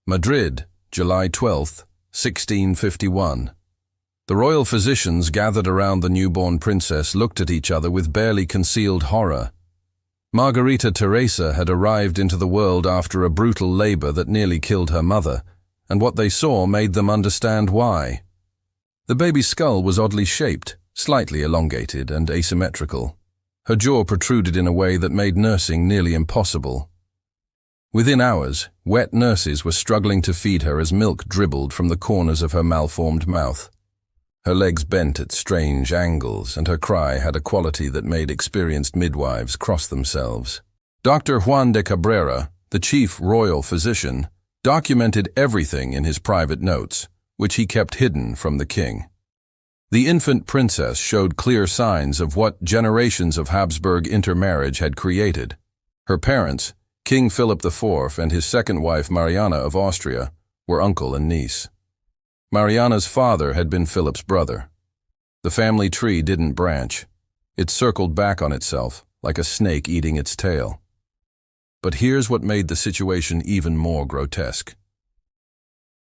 Madrid, July 12, 1651. The royal physicians gathered around the newborn princess looked at each other with barely concealed horror. Margarita Teresa had arrived into the world after a brutal labor that nearly killed her mother, and what they saw made them understand why. The baby's skull was oddly shaped, slightly elongated and asymmetrical. Her jaw protruded in a way that made nursing nearly impossible. Within hours, wet nurses were struggling to feed her as milk dribbled from the corners of her malformed mouth. Her legs bent at strange angles, and her cry had a quality that made experienced midwives cross themselves. Dr. Juan de Cabrera, the chief royal physician, documented everything in his private notes, which he kept hidden from the king. The infant princess showed clear signs of what generations of Habsburg intermarriage had created. Her parents, King Philip IV and his second wife Mariana of Austria, were uncle and niece. Mariana's father had been Philip's brother. The family tree didn't branch. It circled back on itself, like a snake eating its tail. But here's what made the situation even more grotesque.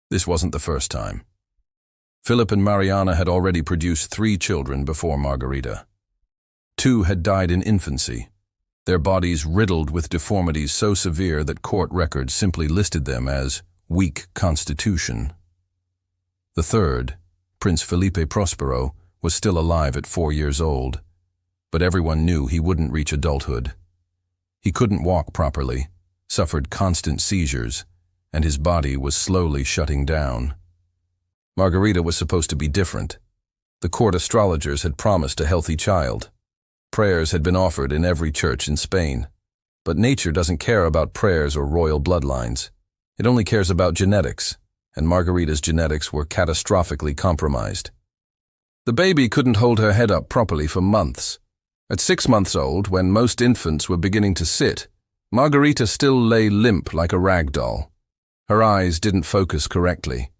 This wasn't the first time. Philip and Mariana had already produced 3 children before Margarita. 2 had died in infancy, their bodies riddled with deformities so severe that court records simply listed them as weak constitution. The third, Prince Felipe Prospero, was still alive at 4 years old, but everyone knew he wouldn't reach adulthood. He couldn't walk properly, suffered constant seizures, and his body was slowly shutting down. Margarita was supposed to be different. The court astrologers had promised a healthy child. Prayers had been offered in every church in Spain. But nature doesn't care about prayers or royal bloodlines. It only cares about genetics, and Margarita's genetics were catastrophically compromised. The baby couldn't hold her head up properly for months. At 6 months old, when most infants were beginning to sit, Margarita still lay limp like a rag doll. Her eyes didn't focus correctly.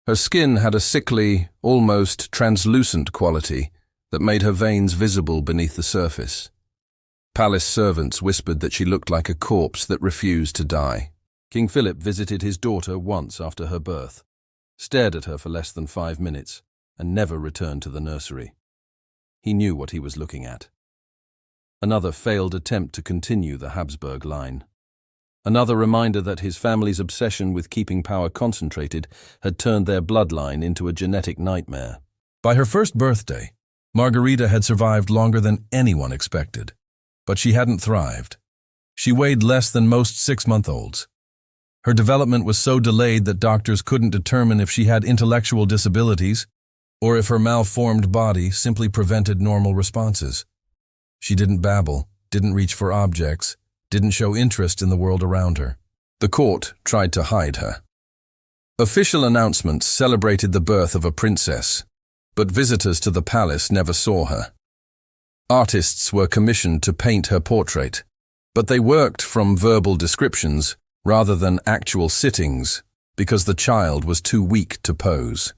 Her skin had a sickly, almost translucent quality that made her veins visible beneath the surface. Palace servants whispered that she looked like a corpse that refused to die. King Philip visited his daughter once after her birth, stared at her for less than 5 minutes, and never returned to the nursery. He knew what he was looking at. Another failed attempt to continue the Habsburg line. Another reminder that his family's obsession with keeping power concentrated had turned their bloodline into a genetic nightmare. By her first birthday, Margarita had survived longer than anyone expected, but she hadn't thrived. She weighed less than most 6-month-olds. Her development was so delayed that doctors couldn't determine if she had intellectual disabilities or if her malformed body simply prevented normal responses. She didn't babble, didn't reach for objects, didn't show interest in the world around her. The court tried to hide her. Official announcements celebrated the birth of a princess, but visitors to the palace never saw her. Artists were commissioned to paint her portrait, but they worked from verbal descriptions rather than actual sittings because the child was too weak to pose.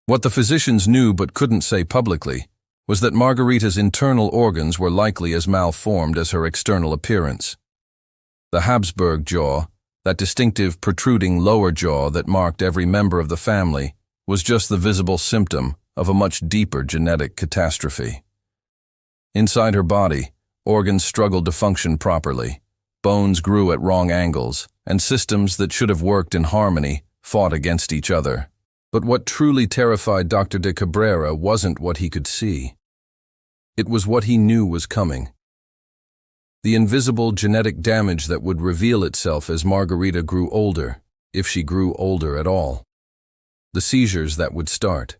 What the physicians knew but couldn't say publicly was that Margarita's internal organs were likely as malformed as her external appearance. The Habsburg jaw, that distinctive protruding lower jaw that marked every member of the family, was just the visible symptom of a much deeper genetic catastrophe. Inside her body, organs struggled to function properly. Bones grew at wrong angles, and systems that should have worked in harmony fought against each other. But what truly terrified Dr. de Cabrera wasn't what he could see. It was what he knew was coming. The invisible genetic damage that would reveal itself as Margarita grew older, if she grew older at all. The seizures that would start.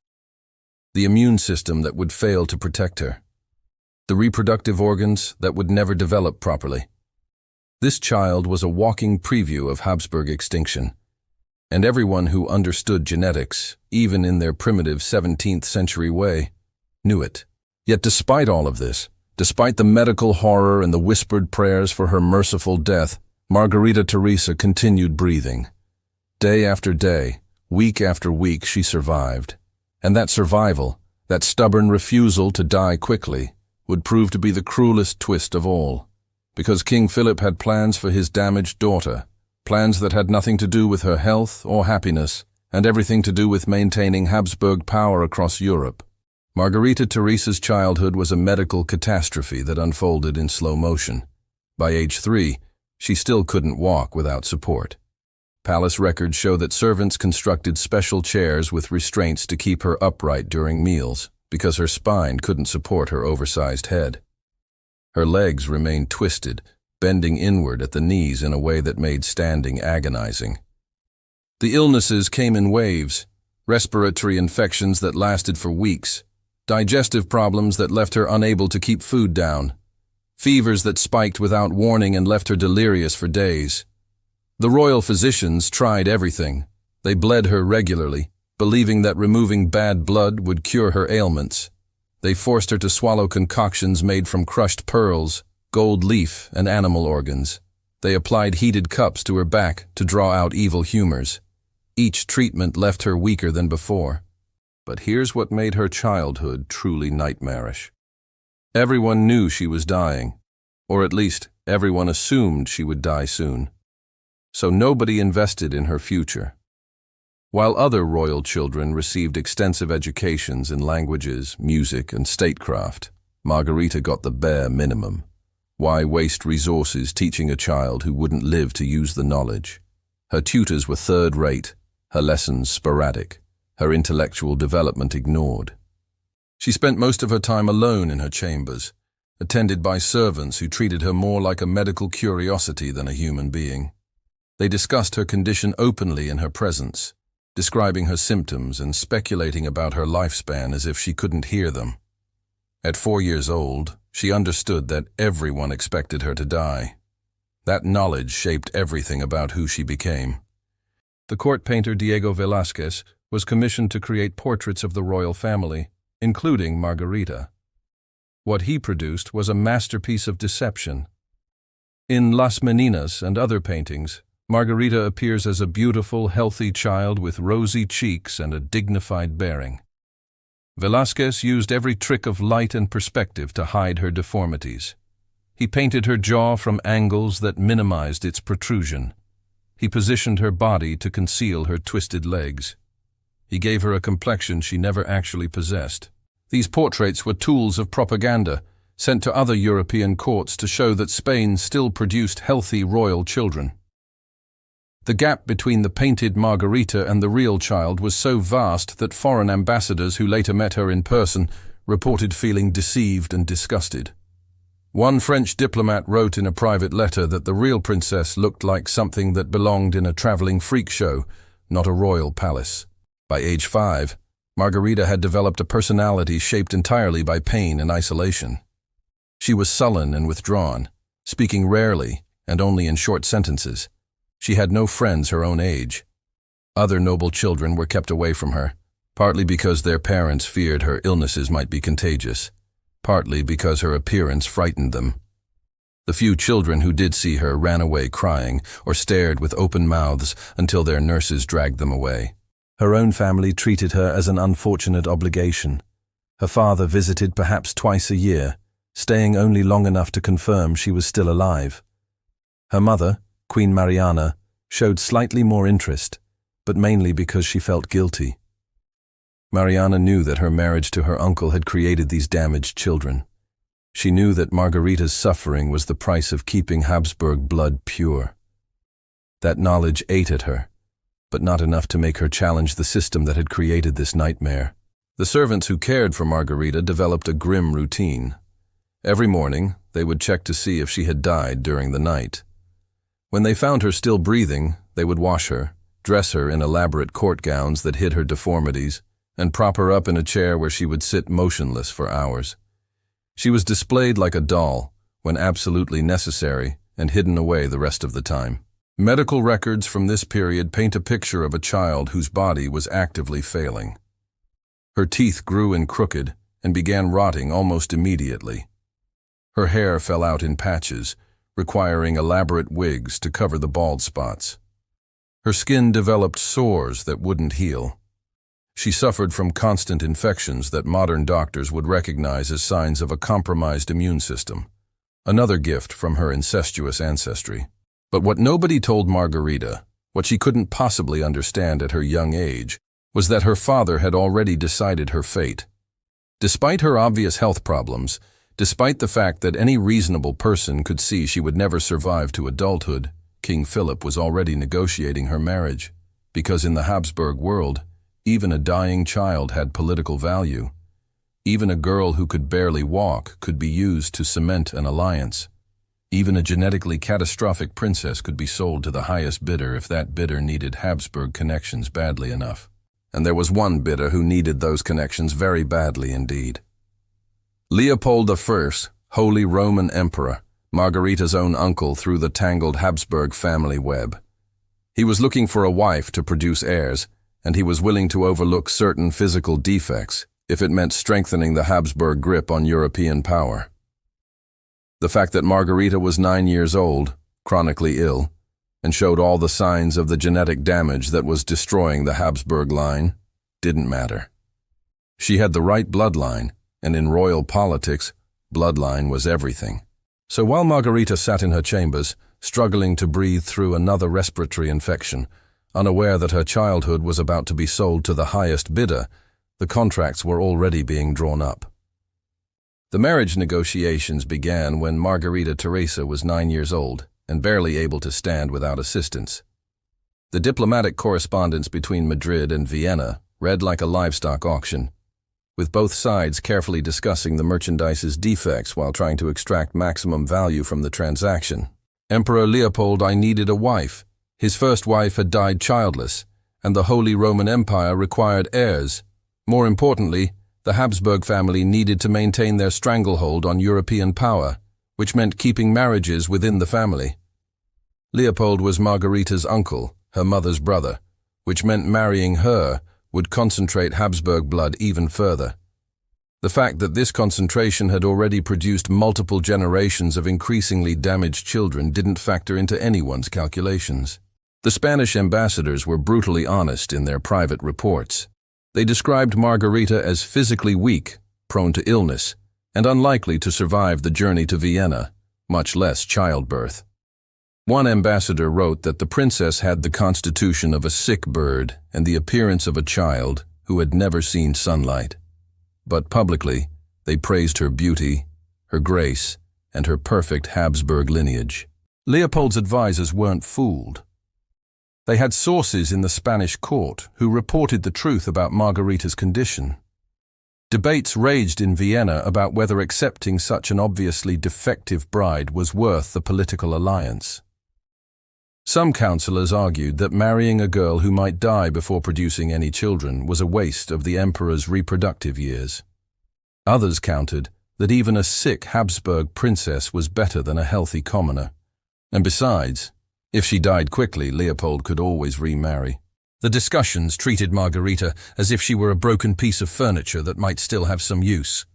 The immune system that would fail to protect her. The reproductive organs that would never develop properly. This child was a walking preview of Habsburg extinction, and everyone who understood genetics, even in their primitive 17th century way, knew it. Yet despite all of this, despite the medical horror and the whispered prayers for her merciful death, Margarita Teresa continued breathing. Day after day, week after week, she survived. And that survival, that stubborn refusal to die quickly, would prove to be the cruelest twist of all. Because King Philip had plans for his damaged daughter, plans that had nothing to do with her health or happiness, and everything to do with maintaining Habsburg power across Europe. Margarita Teresa's childhood was a medical catastrophe that unfolded in slow motion. By age 3, she still couldn't walk without support. Palace records show that servants constructed special chairs with restraints to keep her upright during meals, because her spine couldn't support her oversized head. Her legs remained twisted, bending inward at the knees in a way that made standing agonizing. The illnesses came in waves: respiratory infections that lasted for weeks, digestive problems that left her unable to keep food down, fevers that spiked without warning and left her delirious for days. The royal physicians tried everything. They bled her regularly, believing that removing bad blood would cure her ailments. They forced her to swallow concoctions made from crushed pearls, gold leaf, and animal organs. They applied heated cups to her back to draw out evil humors. Each treatment left her weaker than before. But here's what made her childhood truly nightmarish. Everyone knew she was dying, or at least everyone assumed she would die soon. So nobody invested in her future. While other royal children received extensive educations in languages, music, and statecraft, Margarita got the bare minimum. Why waste resources teaching a child who wouldn't live to use the knowledge? Her tutors were third-rate, her lessons sporadic, her intellectual development ignored. She spent most of her time alone in her chambers, attended by servants who treated her more like a medical curiosity than a human being. They discussed her condition openly in her presence, describing her symptoms and speculating about her lifespan as if she couldn't hear them. At 4 years old, she understood that everyone expected her to die. That knowledge shaped everything about who she became. The court painter Diego Velázquez was commissioned to create portraits of the royal family, including Margarita. What he produced was a masterpiece of deception. In Las Meninas and other paintings, Margarita appears as a beautiful, healthy child with rosy cheeks and a dignified bearing. Velázquez used every trick of light and perspective to hide her deformities. He painted her jaw from angles that minimized its protrusion. He positioned her body to conceal her twisted legs. He gave her a complexion she never actually possessed. These portraits were tools of propaganda, sent to other European courts to show that Spain still produced healthy royal children. The gap between the painted Margarita and the real child was so vast that foreign ambassadors who later met her in person reported feeling deceived and disgusted. One French diplomat wrote in a private letter that the real princess looked like something that belonged in a traveling freak show, not a royal palace. By age 5, Margarita had developed a personality shaped entirely by pain and isolation. She was sullen and withdrawn, speaking rarely and only in short sentences. She had no friends her own age. Other noble children were kept away from her, partly because their parents feared her illnesses might be contagious, partly because her appearance frightened them. The few children who did see her ran away crying or stared with open mouths until their nurses dragged them away. Her own family treated her as an unfortunate obligation. Her father visited perhaps twice a year, staying only long enough to confirm she was still alive. Her mother, Queen Mariana, showed slightly more interest, but mainly because she felt guilty. Mariana knew that her marriage to her uncle had created these damaged children. She knew that Margarita's suffering was the price of keeping Habsburg blood pure. That knowledge ate at her, but not enough to make her challenge the system that had created this nightmare. The servants who cared for Margarita developed a grim routine. Every morning, they would check to see if she had died during the night. When they found her still breathing, they would wash her, dress her in elaborate court gowns that hid her deformities, and prop her up in a chair where she would sit motionless for hours. She was displayed like a doll, when absolutely necessary, and hidden away the rest of the time. Medical records from this period paint a picture of a child whose body was actively failing. Her teeth grew in crooked and began rotting almost immediately. Her hair fell out in patches, requiring elaborate wigs to cover the bald spots. Her skin developed sores that wouldn't heal. She suffered from constant infections that modern doctors would recognize as signs of a compromised immune system, another gift from her incestuous ancestry. But what nobody told Margarita, what she couldn't possibly understand at her young age, was that her father had already decided her fate. Despite her obvious health problems, despite the fact that any reasonable person could see she would never survive to adulthood, King Philip was already negotiating her marriage, because in the Habsburg world, even a dying child had political value. Even a girl who could barely walk could be used to cement an alliance. Even a genetically catastrophic princess could be sold to the highest bidder if that bidder needed Habsburg connections badly enough. And there was one bidder who needed those connections very badly indeed. Leopold I, Holy Roman Emperor, Margarita's own uncle through the tangled Habsburg family web. He was looking for a wife to produce heirs, and he was willing to overlook certain physical defects if it meant strengthening the Habsburg grip on European power. The fact that Margarita was 9 years old, chronically ill, and showed all the signs of the genetic damage that was destroying the Habsburg line, didn't matter. She had the right bloodline, and in royal politics, bloodline was everything. So while Margarita sat in her chambers, struggling to breathe through another respiratory infection, unaware that her childhood was about to be sold to the highest bidder, the contracts were already being drawn up. The marriage negotiations began when Margarita Teresa was 9 years old, and barely able to stand without assistance. The diplomatic correspondence between Madrid and Vienna read like a livestock auction, with both sides carefully discussing the merchandise's defects while trying to extract maximum value from the transaction. Emperor Leopold I needed a wife. His first wife had died childless, and the Holy Roman Empire required heirs. More importantly, the Habsburg family needed to maintain their stranglehold on European power, which meant keeping marriages within the family. Leopold was Margarita's uncle, her mother's brother, which meant marrying her would concentrate Habsburg blood even further. The fact that this concentration had already produced multiple generations of increasingly damaged children didn't factor into anyone's calculations. The Spanish ambassadors were brutally honest in their private reports. They described Margarita as physically weak, prone to illness, and unlikely to survive the journey to Vienna, much less childbirth. One ambassador wrote that the princess had the constitution of a sick bird and the appearance of a child who had never seen sunlight. But publicly, they praised her beauty, her grace, and her perfect Habsburg lineage. Leopold's advisors weren't fooled. They had sources in the Spanish court who reported the truth about Margarita's condition. Debates raged in Vienna about whether accepting such an obviously defective bride was worth the political alliance. Some councillors argued that marrying a girl who might die before producing any children was a waste of the emperor's reproductive years. Others countered that even a sick Habsburg princess was better than a healthy commoner. And besides, if she died quickly, Leopold could always remarry. The discussions treated Margarita as if she were a broken piece of furniture that might still have some use.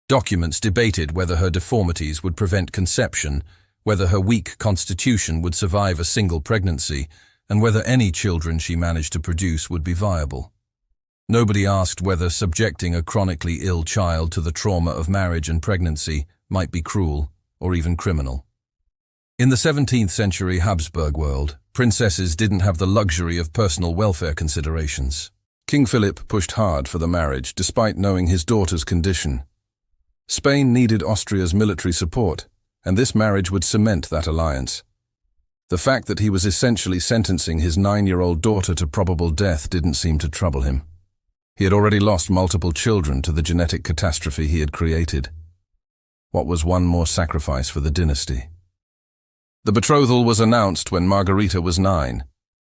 Documents debated whether her deformities would prevent conception, whether her weak constitution would survive a single pregnancy, and whether any children she managed to produce would be viable. Nobody asked whether subjecting a chronically ill child to the trauma of marriage and pregnancy might be cruel or even criminal. In the 17th century Habsburg world, princesses didn't have the luxury of personal welfare considerations. King Philip pushed hard for the marriage despite knowing his daughter's condition. Spain needed Austria's military support, and this marriage would cement that alliance. The fact that he was essentially sentencing his 9-year-old daughter to probable death didn't seem to trouble him. He had already lost multiple children to the genetic catastrophe he had created. What was one more sacrifice for the dynasty? The betrothal was announced when Margarita was 9.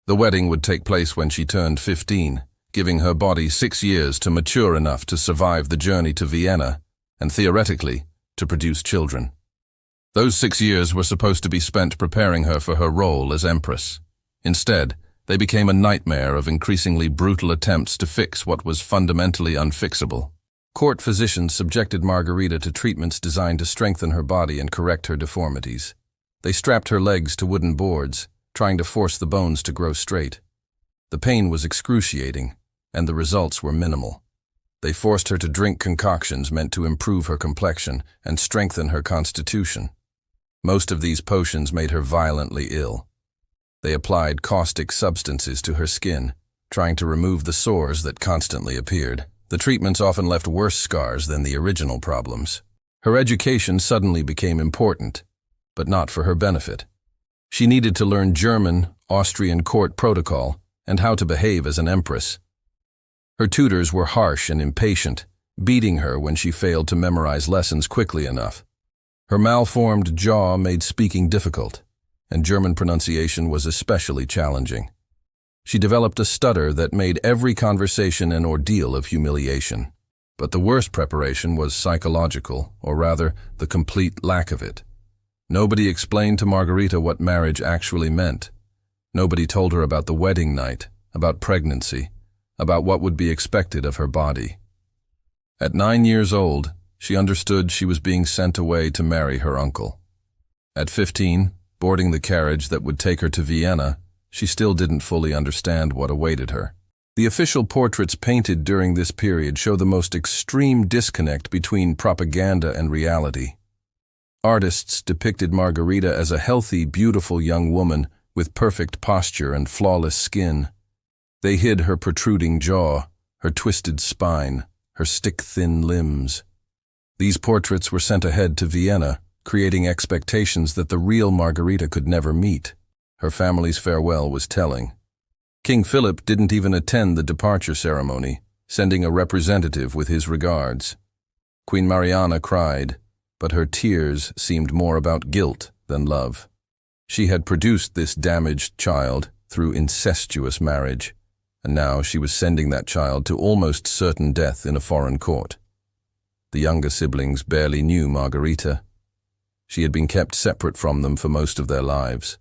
The wedding would take place when she turned 15, giving her body 6 years to mature enough to survive the journey to Vienna, and theoretically, to produce children. Those 6 years were supposed to be spent preparing her for her role as empress. Instead, they became a nightmare of increasingly brutal attempts to fix what was fundamentally unfixable. Court physicians subjected Margarita to treatments designed to strengthen her body and correct her deformities. They strapped her legs to wooden boards, trying to force the bones to grow straight. The pain was excruciating, and the results were minimal. They forced her to drink concoctions meant to improve her complexion and strengthen her constitution. Most of these potions made her violently ill. They applied caustic substances to her skin, trying to remove the sores that constantly appeared. The treatments often left worse scars than the original problems. Her education suddenly became important, but not for her benefit. She needed to learn German, Austrian court protocol, and how to behave as an empress. Her tutors were harsh and impatient, beating her when she failed to memorize lessons quickly enough. Her malformed jaw made speaking difficult, and German pronunciation was especially challenging. She developed a stutter that made every conversation an ordeal of humiliation. But the worst preparation was psychological, or rather, the complete lack of it. Nobody explained to Margarita what marriage actually meant. Nobody told her about the wedding night, about pregnancy, about what would be expected of her body. At 9 years old, she understood she was being sent away to marry her uncle. At 15, boarding the carriage that would take her to Vienna, she still didn't fully understand what awaited her. The official portraits painted during this period show the most extreme disconnect between propaganda and reality. Artists depicted Margarita as a healthy, beautiful young woman with perfect posture and flawless skin. They hid her protruding jaw, her twisted spine, her stick-thin limbs. These portraits were sent ahead to Vienna, creating expectations that the real Margarita could never meet. Her family's farewell was telling. King Philip didn't even attend the departure ceremony, sending a representative with his regards. Queen Mariana cried, but her tears seemed more about guilt than love. She had produced this damaged child through incestuous marriage, and now she was sending that child to almost certain death in a foreign court. The younger siblings barely knew Margarita. She had been kept separate from them for most of their lives.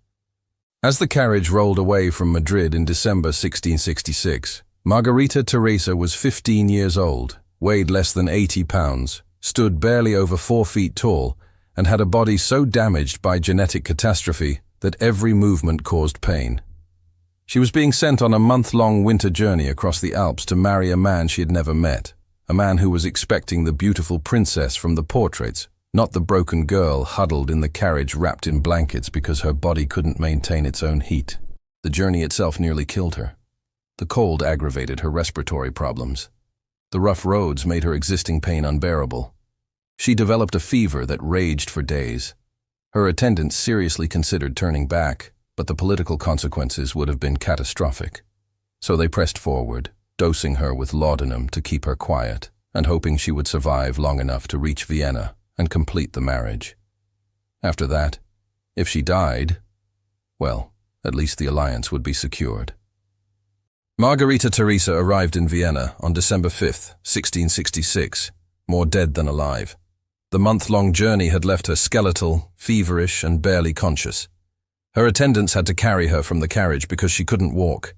As the carriage rolled away from Madrid in December 1666, Margarita Teresa was 15 years old, weighed less than 80 pounds, stood barely over 4 feet tall, and had a body so damaged by genetic catastrophe that every movement caused pain. She was being sent on a month-long winter journey across the Alps to marry a man she had never met, a man who was expecting the beautiful princess from the portraits, not the broken girl huddled in the carriage wrapped in blankets because her body couldn't maintain its own heat. The journey itself nearly killed her. The cold aggravated her respiratory problems. The rough roads made her existing pain unbearable. She developed a fever that raged for days. Her attendants seriously considered turning back, but the political consequences would have been catastrophic. So they pressed forward, dosing her with laudanum to keep her quiet, and hoping she would survive long enough to reach Vienna and complete the marriage. After that, if she died, well, at least the alliance would be secured. Margarita Teresa arrived in Vienna on December 5, 1666, more dead than alive. The month-long journey had left her skeletal, feverish, and barely conscious. Her attendants had to carry her from the carriage because she couldn't walk.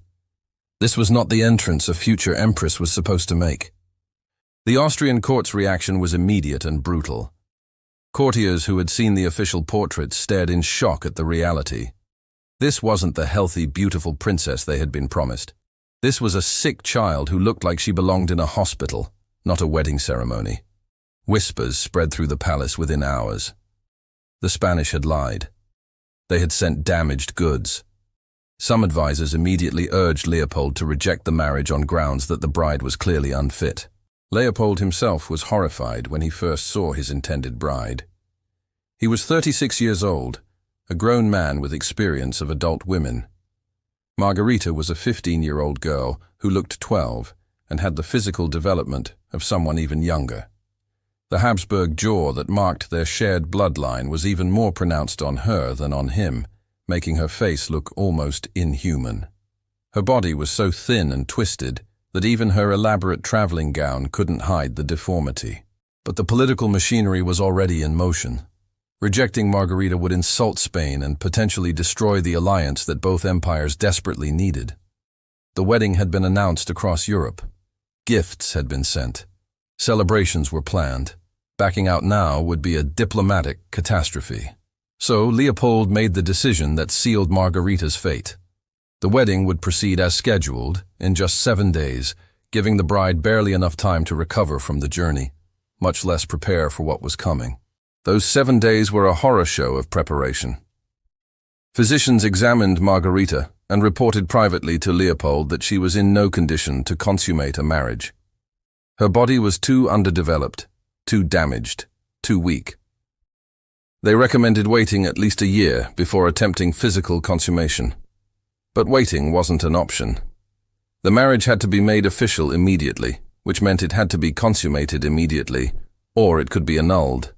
This was not the entrance a future empress was supposed to make. The Austrian court's reaction was immediate and brutal. Courtiers who had seen the official portraits stared in shock at the reality. This wasn't the healthy, beautiful princess they had been promised. This was a sick child who looked like she belonged in a hospital, not a wedding ceremony. Whispers spread through the palace within hours. The Spanish had lied. They had sent damaged goods. Some advisors immediately urged Leopold to reject the marriage on grounds that the bride was clearly unfit. Leopold himself was horrified when he first saw his intended bride. He was 36 years old, a grown man with experience of adult women. Margarita was a 15-year-old girl who looked 12 and had the physical development of someone even younger. The Habsburg jaw that marked their shared bloodline was even more pronounced on her than on him, making her face look almost inhuman. Her body was so thin and twisted that even her elaborate traveling gown couldn't hide the deformity. But the political machinery was already in motion. Rejecting Margarita would insult Spain and potentially destroy the alliance that both empires desperately needed. The wedding had been announced across Europe. Gifts had been sent. Celebrations were planned. Backing out now would be a diplomatic catastrophe. So Leopold made the decision that sealed Margarita's fate. The wedding would proceed as scheduled, in just 7 days, giving the bride barely enough time to recover from the journey, much less prepare for what was coming. Those 7 days were a horror show of preparation. Physicians examined Margarita and reported privately to Leopold that she was in no condition to consummate a marriage. Her body was too underdeveloped, too damaged, too weak. They recommended waiting at least a year before attempting physical consummation. But waiting wasn't an option. The marriage had to be made official immediately, which meant it had to be consummated immediately, or it could be annulled.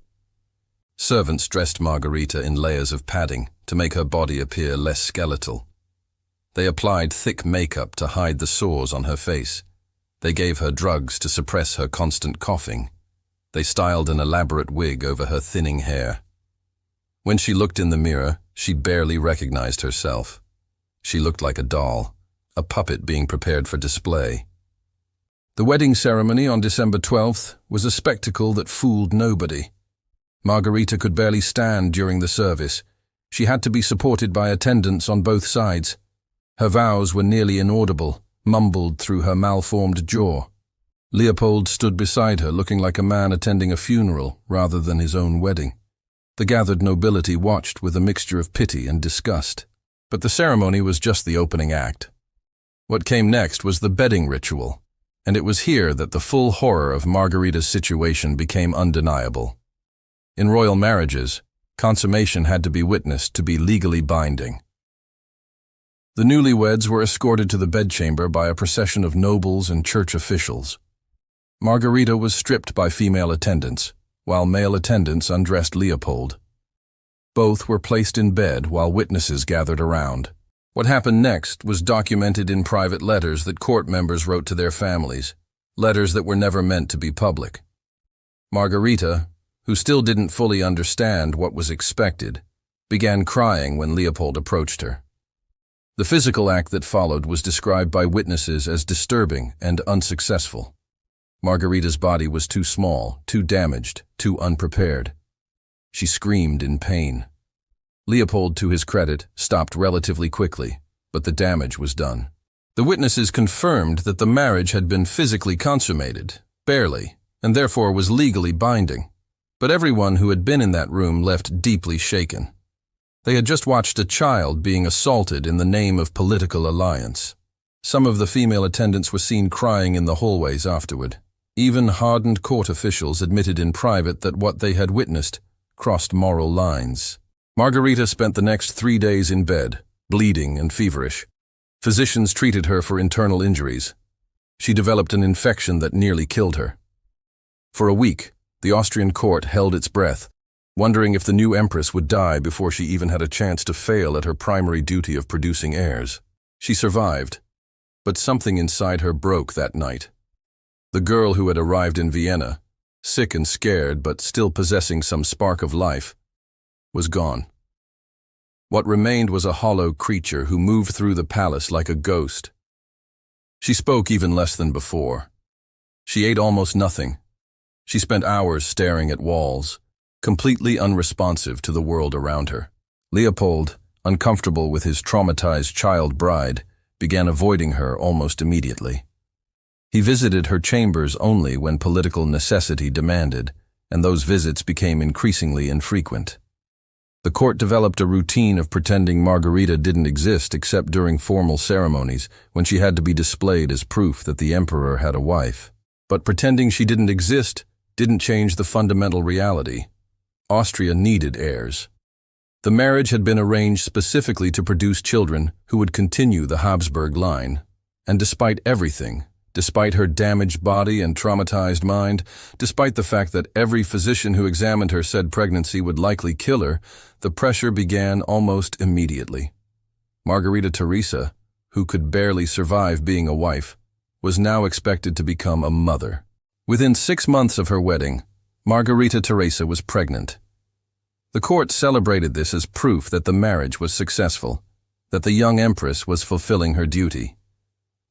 Servants dressed Margarita in layers of padding to make her body appear less skeletal. They applied thick makeup to hide the sores on her face. They gave her drugs to suppress her constant coughing. They styled an elaborate wig over her thinning hair. When she looked in the mirror, she barely recognized herself. She looked like a doll, a puppet being prepared for display. The wedding ceremony on December 12th was a spectacle that fooled nobody. Margarita could barely stand during the service. She had to be supported by attendants on both sides. Her vows were nearly inaudible, mumbled through her malformed jaw. Leopold stood beside her, looking like a man attending a funeral rather than his own wedding. The gathered nobility watched with a mixture of pity and disgust. But the ceremony was just the opening act. What came next was the bedding ritual, and it was here that the full horror of Margarita's situation became undeniable. In royal marriages, consummation had to be witnessed to be legally binding. The newlyweds were escorted to the bedchamber by a procession of nobles and church officials. Margarita was stripped by female attendants, while male attendants undressed Leopold. Both were placed in bed while witnesses gathered around. What happened next was documented in private letters that court members wrote to their families, letters that were never meant to be public. Margarita, who still didn't fully understand what was expected, began crying when Leopold approached her. The physical act that followed was described by witnesses as disturbing and unsuccessful. Margarita's body was too small, too damaged, too unprepared. She screamed in pain. Leopold, to his credit, stopped relatively quickly, but the damage was done. The witnesses confirmed that the marriage had been physically consummated, barely, and therefore was legally binding. But everyone who had been in that room left deeply shaken. They had just watched a child being assaulted in the name of political alliance. Some of the female attendants were seen crying in the hallways afterward. Even hardened court officials admitted in private that what they had witnessed crossed moral lines. Margarita spent the next 3 days in bed, bleeding and feverish. Physicians treated her for internal injuries. She developed an infection that nearly killed her. For a week, the Austrian court held its breath, wondering if the new empress would die before she even had a chance to fail at her primary duty of producing heirs. She survived, but something inside her broke that night. The girl who had arrived in Vienna, sick and scared but still possessing some spark of life, was gone. What remained was a hollow creature who moved through the palace like a ghost. She spoke even less than before. She ate almost nothing. She spent hours staring at walls, completely unresponsive to the world around her. Leopold, uncomfortable with his traumatized child bride, began avoiding her almost immediately. He visited her chambers only when political necessity demanded, and those visits became increasingly infrequent. The court developed a routine of pretending Margarita didn't exist except during formal ceremonies when she had to be displayed as proof that the emperor had a wife. But pretending she didn't exist didn't change the fundamental reality. Austria needed heirs. The marriage had been arranged specifically to produce children who would continue the Habsburg line. And despite everything, despite her damaged body and traumatized mind, despite the fact that every physician who examined her said pregnancy would likely kill her, the pressure began almost immediately. Margarita Teresa, who could barely survive being a wife, was now expected to become a mother. Within 6 months of her wedding, Margarita Teresa was pregnant. The court celebrated this as proof that the marriage was successful, that the young empress was fulfilling her duty.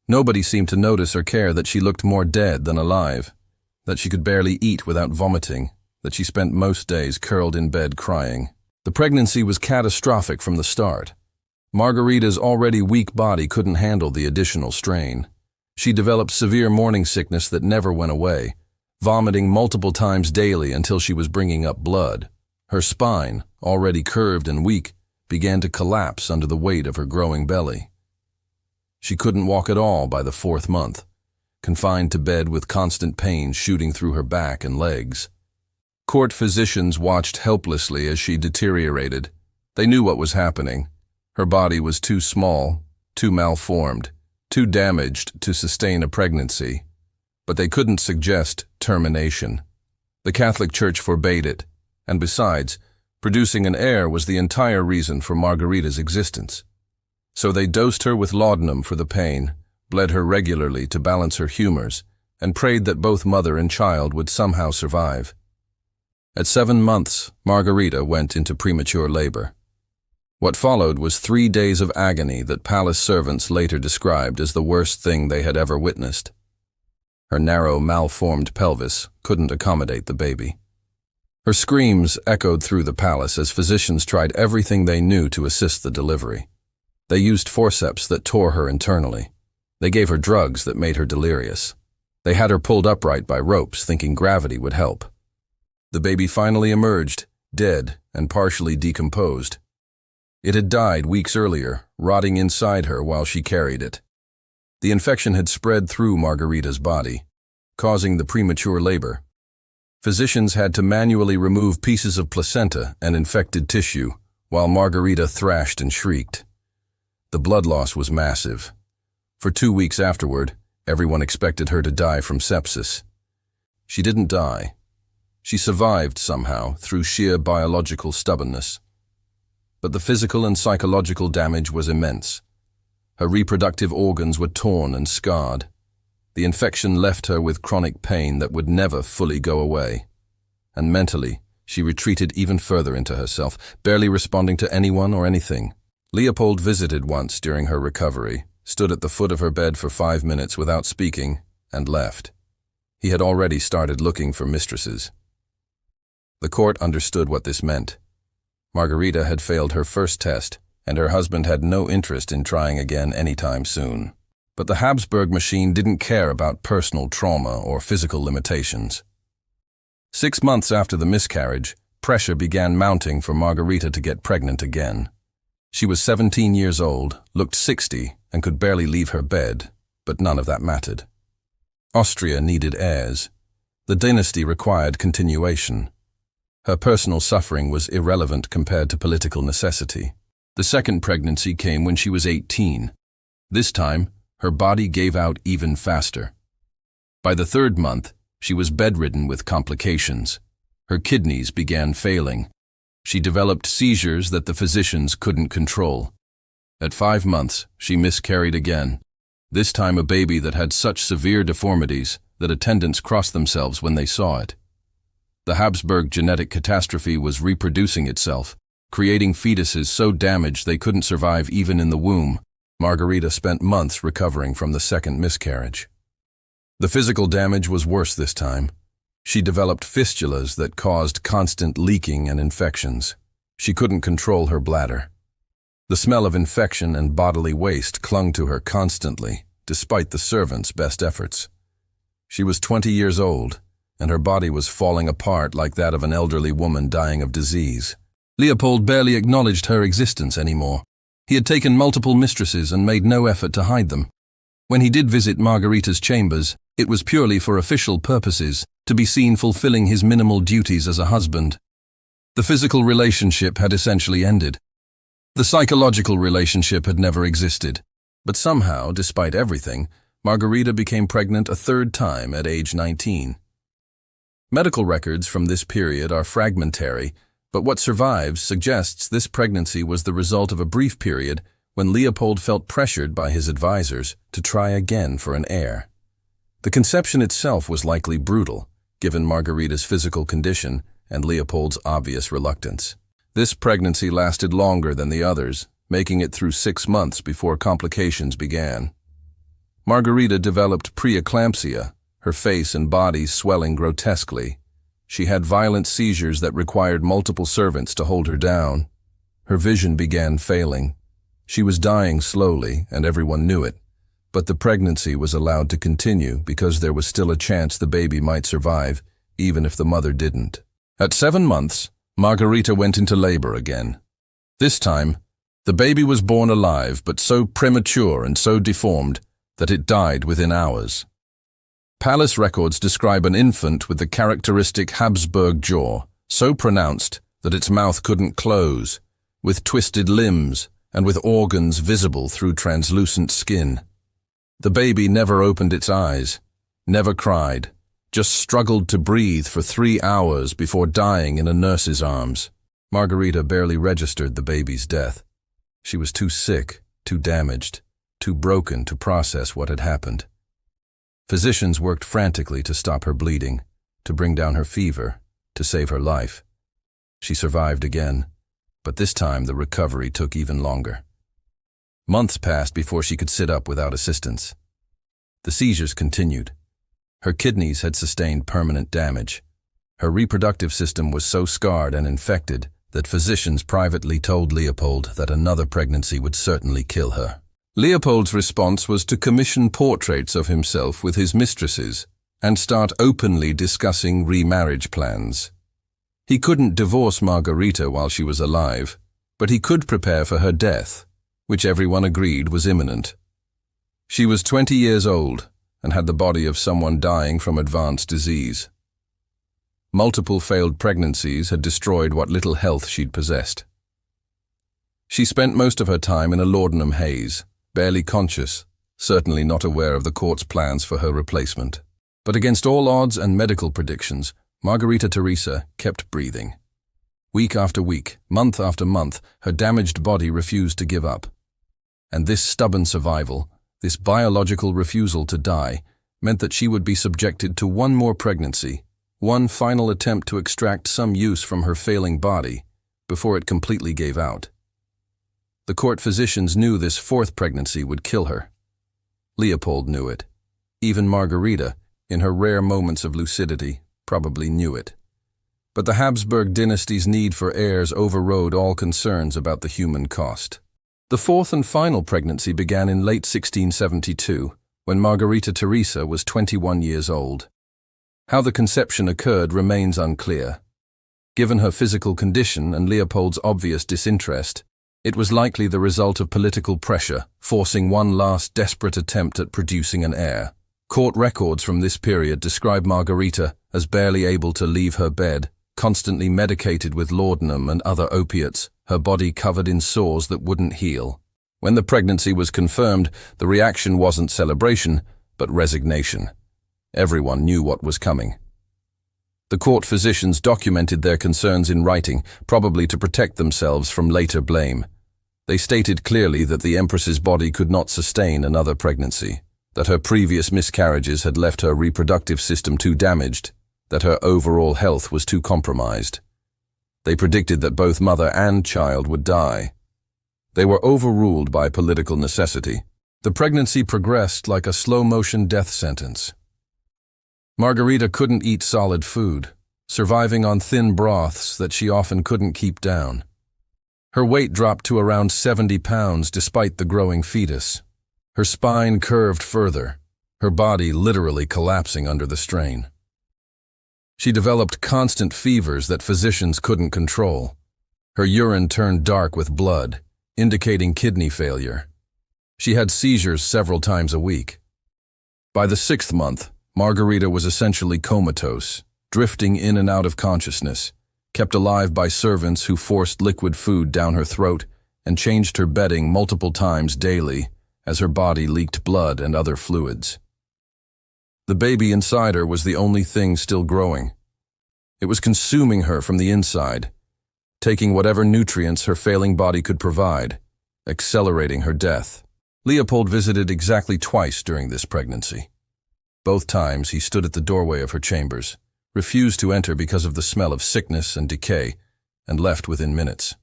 Nobody seemed to notice or care that she looked more dead than alive, that she could barely eat without vomiting, that she spent most days curled in bed crying. The pregnancy was catastrophic from the start. Margarita's already weak body couldn't handle the additional strain. She developed severe morning sickness that never went away, vomiting multiple times daily until she was bringing up blood. Her spine, already curved and weak, began to collapse under the weight of her growing belly. She couldn't walk at all by the 4th month, confined to bed with constant pain shooting through her back and legs. Court physicians watched helplessly as she deteriorated. They knew what was happening. Her body was too small, too malformed, too damaged to sustain a pregnancy. But they couldn't suggest termination. The Catholic Church forbade it, and besides, producing an heir was the entire reason for Margarita's existence. So they dosed her with laudanum for the pain, bled her regularly to balance her humors, and prayed that both mother and child would somehow survive. At 7 months, Margarita went into premature labor. What followed was 3 days of agony that palace servants later described as the worst thing they had ever witnessed. Her narrow, malformed pelvis couldn't accommodate the baby. Her screams echoed through the palace as physicians tried everything they knew to assist the delivery. They used forceps that tore her internally. They gave her drugs that made her delirious. They had her pulled upright by ropes, thinking gravity would help. The baby finally emerged, dead and partially decomposed. It had died weeks earlier, rotting inside her while she carried it. The infection had spread through Margarita's body, causing the premature labor. Physicians had to manually remove pieces of placenta and infected tissue, while Margarita thrashed and shrieked. The blood loss was massive. For 2 weeks afterward, everyone expected her to die from sepsis. She didn't die. She survived somehow through sheer biological stubbornness. But the physical and psychological damage was immense. Her reproductive organs were torn and scarred. The infection left her with chronic pain that would never fully go away. And mentally, she retreated even further into herself, barely responding to anyone or anything. Leopold visited once during her recovery, stood at the foot of her bed for 5 minutes without speaking, and left. He had already started looking for mistresses. The court understood what this meant. Margarita had failed her first test, and her husband had no interest in trying again anytime soon. But the Habsburg machine didn't care about personal trauma or physical limitations. 6 months after the miscarriage, pressure began mounting for Margarita to get pregnant again. She was 17 years old, looked 60, and could barely leave her bed, but none of that mattered. Austria needed heirs. The dynasty required continuation. Her personal suffering was irrelevant compared to political necessity. The second pregnancy came when she was 18. This time, her body gave out even faster. By the 3rd month, she was bedridden with complications. Her kidneys began failing. She developed seizures that the physicians couldn't control. At 5 months, she miscarried again, this time a baby that had such severe deformities that attendants crossed themselves when they saw it. The Habsburg genetic catastrophe was reproducing itself, creating fetuses so damaged they couldn't survive even in the womb. Margarita spent months recovering from the second miscarriage. The physical damage was worse this time. She developed fistulas that caused constant leaking and infections. She couldn't control her bladder. The smell of infection and bodily waste clung to her constantly, despite the servants' best efforts. She was 20 years old, and her body was falling apart like that of an elderly woman dying of disease. Leopold barely acknowledged her existence anymore. He had taken multiple mistresses and made no effort to hide them. When he did visit Margarita's chambers, it was purely for official purposes, to be seen fulfilling his minimal duties as a husband. The physical relationship had essentially ended. The psychological relationship had never existed. But somehow, despite everything, Margarita became pregnant a 3rd time at age 19. Medical records from this period are fragmentary, but what survives suggests this pregnancy was the result of a brief period when Leopold felt pressured by his advisors to try again for an heir. The conception itself was likely brutal, given Margarita's physical condition and Leopold's obvious reluctance. This pregnancy lasted longer than the others, making it through 6 months before complications began. Margarita developed preeclampsia, her face and body swelling grotesquely. She had violent seizures that required multiple servants to hold her down. Her vision began failing. She was dying slowly, and everyone knew it. But the pregnancy was allowed to continue because there was still a chance the baby might survive, even if the mother didn't. At 7 months, Margarita went into labor again. This time, the baby was born alive, but so premature and so deformed that it died within hours. Palace records describe an infant with the characteristic Habsburg jaw, so pronounced that its mouth couldn't close, with twisted limbs and with organs visible through translucent skin. The baby never opened its eyes, never cried, just struggled to breathe for 3 hours before dying in a nurse's arms. Margarita barely registered the baby's death. She was too sick, too damaged, too broken to process what had happened. Physicians worked frantically to stop her bleeding, to bring down her fever, to save her life. She survived again, but this time the recovery took even longer. Months passed before she could sit up without assistance. The seizures continued. Her kidneys had sustained permanent damage. Her reproductive system was so scarred and infected that physicians privately told Leopold that another pregnancy would certainly kill her. Leopold's response was to commission portraits of himself with his mistresses and start openly discussing remarriage plans. He couldn't divorce Margarita while she was alive, but he could prepare for her death, which everyone agreed was imminent. She was 20 years old and had the body of someone dying from advanced disease. Multiple failed pregnancies had destroyed what little health she'd possessed. She spent most of her time in a laudanum haze, barely conscious, certainly not aware of the court's plans for her replacement. But against all odds and medical predictions, Margarita Teresa kept breathing. Week after week, month after month, her damaged body refused to give up. And this stubborn survival, this biological refusal to die, meant that she would be subjected to one more pregnancy, one final attempt to extract some use from her failing body, before it completely gave out. The court physicians knew this fourth pregnancy would kill her. Leopold knew it. Even Margarita, in her rare moments of lucidity, probably knew it. But the Habsburg dynasty's need for heirs overrode all concerns about the human cost. The fourth and final pregnancy began in late 1672, when Margarita Teresa was 21 years old. How the conception occurred remains unclear. Given her physical condition and Leopold's obvious disinterest, it was likely the result of political pressure, forcing one last desperate attempt at producing an heir. Court records from this period describe Margarita as barely able to leave her bed, constantly medicated with laudanum and other opiates, her body covered in sores that wouldn't heal. When the pregnancy was confirmed, the reaction wasn't celebration, but resignation. Everyone knew what was coming. The court physicians documented their concerns in writing, probably to protect themselves from later blame. They stated clearly that the Empress's body could not sustain another pregnancy, that her previous miscarriages had left her reproductive system too damaged, that her overall health was too compromised. They predicted that both mother and child would die. They were overruled by political necessity. The pregnancy progressed like a slow-motion death sentence. Margarita couldn't eat solid food, surviving on thin broths that she often couldn't keep down. Her weight dropped to around 70 pounds despite the growing fetus. Her spine curved further, her body literally collapsing under the strain. She developed constant fevers that physicians couldn't control. Her urine turned dark with blood, indicating kidney failure. She had seizures several times a week. By the 6th month, Margarita was essentially comatose, drifting in and out of consciousness, kept alive by servants who forced liquid food down her throat and changed her bedding multiple times daily as her body leaked blood and other fluids. The baby inside her was the only thing still growing. It was consuming her from the inside, taking whatever nutrients her failing body could provide, accelerating her death. Leopold visited exactly twice during this pregnancy. Both times he stood at the doorway of her chambers, refused to enter because of the smell of sickness and decay, and left within minutes.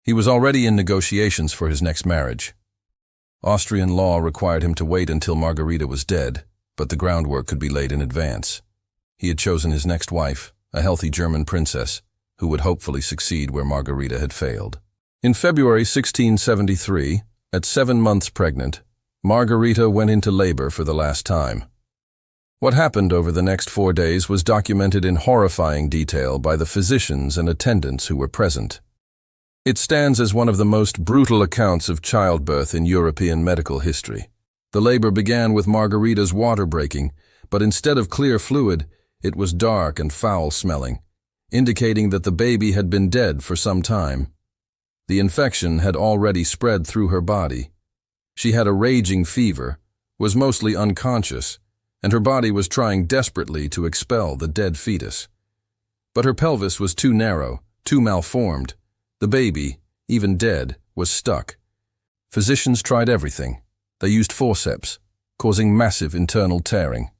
He was already in negotiations for his next marriage. Austrian law required him to wait until Margarita was dead, but the groundwork could be laid in advance. He had chosen his next wife, a healthy German princess, who would hopefully succeed where Margarita had failed. In February 1673, at 7 months pregnant, Margarita went into labor for the last time. What happened over the next 4 days was documented in horrifying detail by the physicians and attendants who were present. It stands as one of the most brutal accounts of childbirth in European medical history. The labor began with Margarita's water breaking, but instead of clear fluid, it was dark and foul-smelling, indicating that the baby had been dead for some time. The infection had already spread through her body. She had a raging fever, was mostly unconscious, and her body was trying desperately to expel the dead fetus. But her pelvis was too narrow, too malformed. The baby, even dead, was stuck. Physicians tried everything. They used forceps, causing massive internal tearing.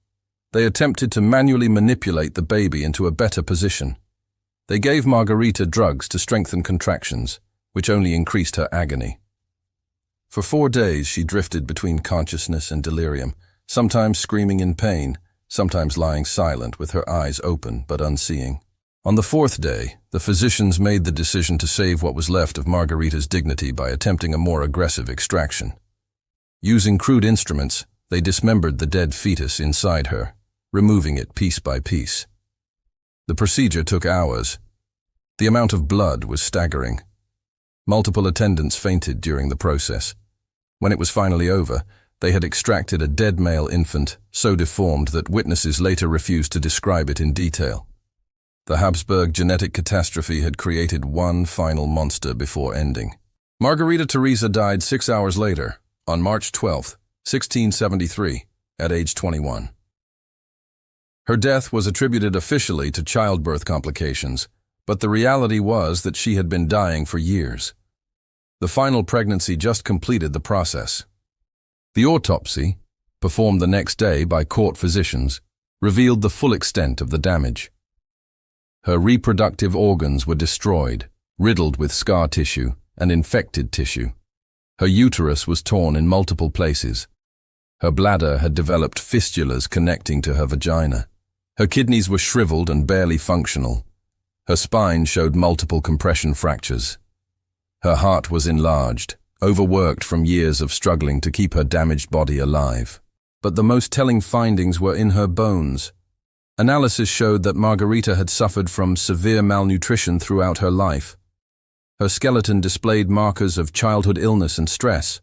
They attempted to manually manipulate the baby into a better position. They gave Margarita drugs to strengthen contractions, which only increased her agony. For 4 days she drifted between consciousness and delirium, sometimes screaming in pain, sometimes lying silent with her eyes open but unseeing. On the 4th day, the physicians made the decision to save what was left of Margarita's dignity by attempting a more aggressive extraction. Using crude instruments, they dismembered the dead fetus inside her, removing it piece by piece. The procedure took hours. The amount of blood was staggering. Multiple attendants fainted during the process. When it was finally over, they had extracted a dead male infant, so deformed that witnesses later refused to describe it in detail. The Habsburg genetic catastrophe had created one final monster before ending. Margarita Teresa died 6 hours later, on March 12, 1673, at age 21. Her death was attributed officially to childbirth complications, but the reality was that she had been dying for years. The final pregnancy just completed the process. The autopsy, performed the next day by court physicians, revealed the full extent of the damage. Her reproductive organs were destroyed, riddled with scar tissue and infected tissue. Her uterus was torn in multiple places. Her bladder had developed fistulas connecting to her vagina. Her kidneys were shriveled and barely functional. Her spine showed multiple compression fractures. Her heart was enlarged, overworked from years of struggling to keep her damaged body alive. But the most telling findings were in her bones. Analysis showed that Margarita had suffered from severe malnutrition throughout her life. Her skeleton displayed markers of childhood illness and stress.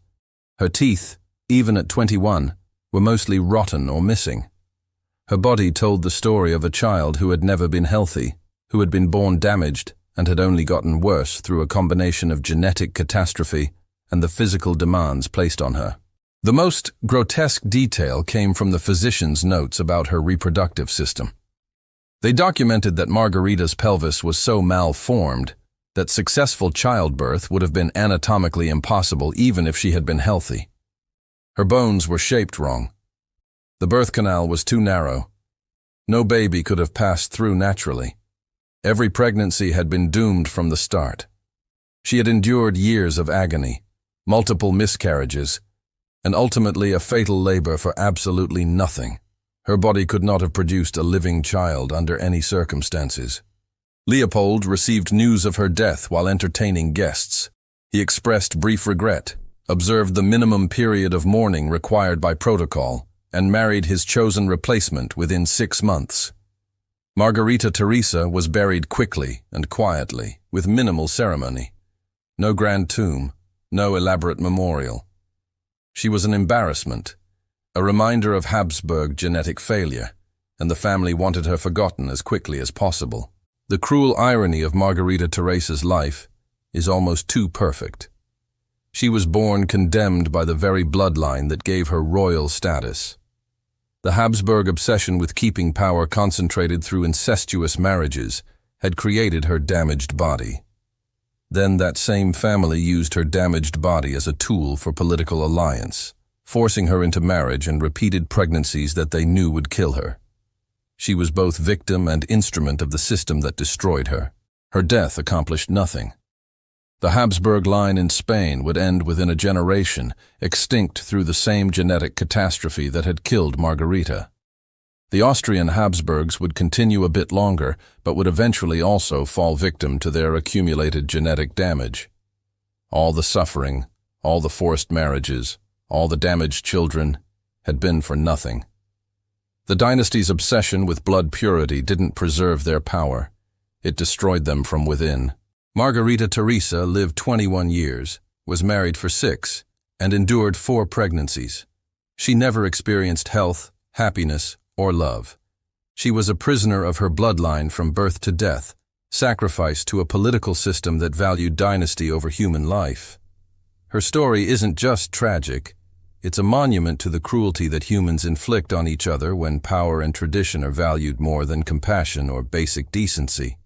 Her teeth, even at 21, were mostly rotten or missing. Her body told the story of a child who had never been healthy, who had been born damaged and had only gotten worse through a combination of genetic catastrophe and the physical demands placed on her. The most grotesque detail came from the physicians' notes about her reproductive system. They documented that Margarita's pelvis was so malformed that successful childbirth would have been anatomically impossible even if she had been healthy. Her bones were shaped wrong. The birth canal was too narrow. No baby could have passed through naturally. Every pregnancy had been doomed from the start. She had endured years of agony, multiple miscarriages, and ultimately a fatal labor for absolutely nothing. Her body could not have produced a living child under any circumstances. Leopold received news of her death while entertaining guests. He expressed brief regret, observed the minimum period of mourning required by protocol, and married his chosen replacement within 6 months. Margarita Teresa was buried quickly and quietly, with minimal ceremony. No grand tomb, no elaborate memorial. She was an embarrassment, a reminder of Habsburg genetic failure, and the family wanted her forgotten as quickly as possible. The cruel irony of Margarita Teresa's life is almost too perfect. She was born condemned by the very bloodline that gave her royal status. The Habsburg obsession with keeping power concentrated through incestuous marriages had created her damaged body. Then that same family used her damaged body as a tool for political alliance, forcing her into marriage and repeated pregnancies that they knew would kill her. She was both victim and instrument of the system that destroyed her. Her death accomplished nothing. The Habsburg line in Spain would end within a generation, extinct through the same genetic catastrophe that had killed Margarita. The Austrian Habsburgs would continue a bit longer, but would eventually also fall victim to their accumulated genetic damage. All the suffering, all the forced marriages, all the damaged children had been for nothing. The dynasty's obsession with blood purity didn't preserve their power. It destroyed them from within. Margarita Teresa lived 21 years, was married for 6, and endured 4 pregnancies. She never experienced health, happiness, or love. She was a prisoner of her bloodline from birth to death, sacrificed to a political system that valued dynasty over human life. Her story isn't just tragic, it's a monument to the cruelty that humans inflict on each other when power and tradition are valued more than compassion or basic decency.